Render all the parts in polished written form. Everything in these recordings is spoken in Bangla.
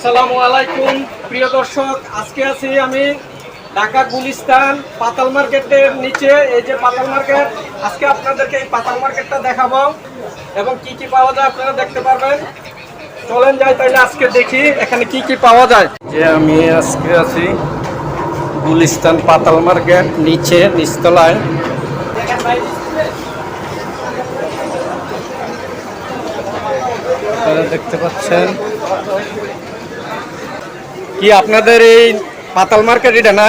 আসসালামু আলাইকুম প্রিয় দর্শক, আজকে আছি আমি ঢাকা গুলিস্তান পাতাল মার্কেটের নিচে। এই যে পাতাল মার্কেট, আজকে আপনাদেরকে এই পাতাল মার্কেটটা দেখাবো এবং কি কি পাওয়া যায় আপনারা দেখতে পারবেন। চলেন যাই তাইলে আজকে দেখি এখানে কি কি পাওয়া যায়। যে আমি আজকে আছি গুলিস্তান পাতাল মার্কেট নিচে নিচতলায়। দেখতে পাচ্ছেন কি আপনাদের এই পাতাল মার্কেট এটা না,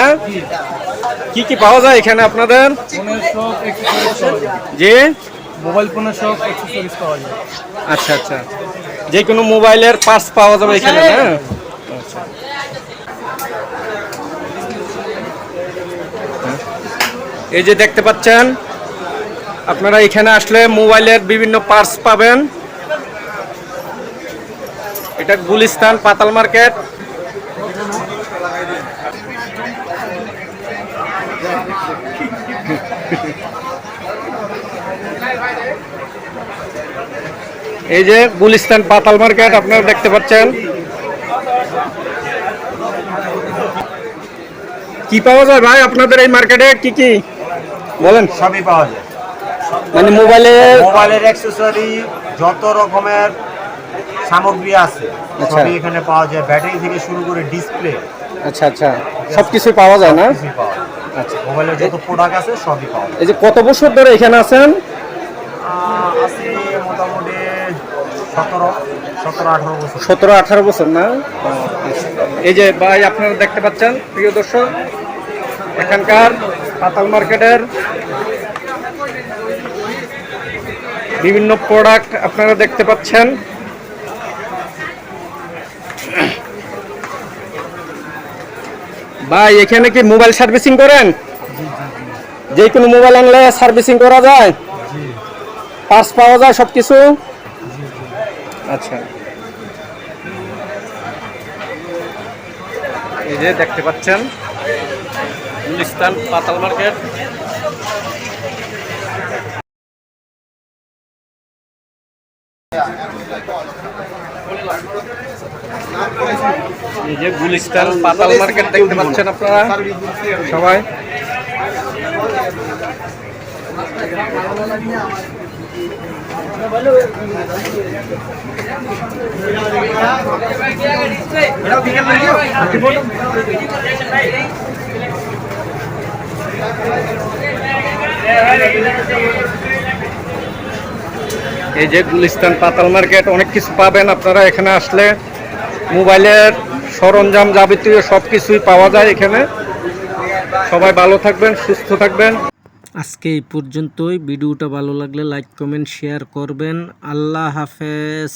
কি কি পাওয়া যায় এখানে আপনাদের? যে মোবাইল ফোনের সব অ্যাকসেসরিজ পাওয়া যায়। আচ্ছা আচ্ছা, যে কোনো মোবাইলের পার্টস পাওয়া যাবে এখানে না? আচ্ছা, এই যে দেখতে পাচ্ছেন আপনারা এখানে আসলে মোবাইলের বিভিন্ন পার্টস পাবেন। এটা গুলিস্তান পাতাল মার্কেট। এই যে গুলিস্তান পাতাল মার্কেট আপনারা দেখতে পাচ্ছেন। কি পাওয়া যায় ভাই আপনাদের এই মার্কেটে? কি কি বলেন? সবই পাওয়া যায়, মানে মোবাইলের অ্যাকসেসরি যত রকমের সামগ্রী আছে সবই এখানে পাওয়া যায়। ব্যাটারি থেকে শুরু করে ডিসপ্লে, আচ্ছা আচ্ছা, সবকিছু পাওয়া যায় না? আচ্ছা, মোবাইলের যত প্রোডাক্ট আছে সবই পাওয়া যায়। এই যে কত বছর ধরে এখানে আছেন? আছে মোটামুটি 17-18 বছর। 17-18 বছর না? এই যে ভাই আপনারা দেখতে পাচ্ছেন প্রিয় দর্শক, এখানকার পাতাল মার্কেটের বিভিন্ন প্রোডাক্ট আপনারা দেখতে পাচ্ছেন। ভাই এখানে কি মোবাইল সার্ভিসিং করেন? যে কোনো মোবাইল আনলে সার্ভিসিং করা যায়, পার্টস পাওয়া যায় সবকিছু? আচ্ছা, এই যে দেখতে পাচ্ছেন গুলিস্তান পাতাল মার্কেট। এই যে গুলিস্তান পাতাল মার্কেট দেখতে পাচ্ছেন আপনারা সবাই। এই যে গুলিস্তান পাতাল মার্কেট, অনেক কিছু পাবেন আপনারা এখানে আসলে। মোবাইলের সরঞ্জাম যাবতীয় সব কিছুই পাওয়া যায় এখানে। সবাই ভালো থাকবেন, সুস্থ থাকবেন। আজকে এই পর্যন্তই। ভিডিওটা ভালো লাগলে লাইক কমেন্ট শেয়ার করবেন। আল্লাহ হাফেজ।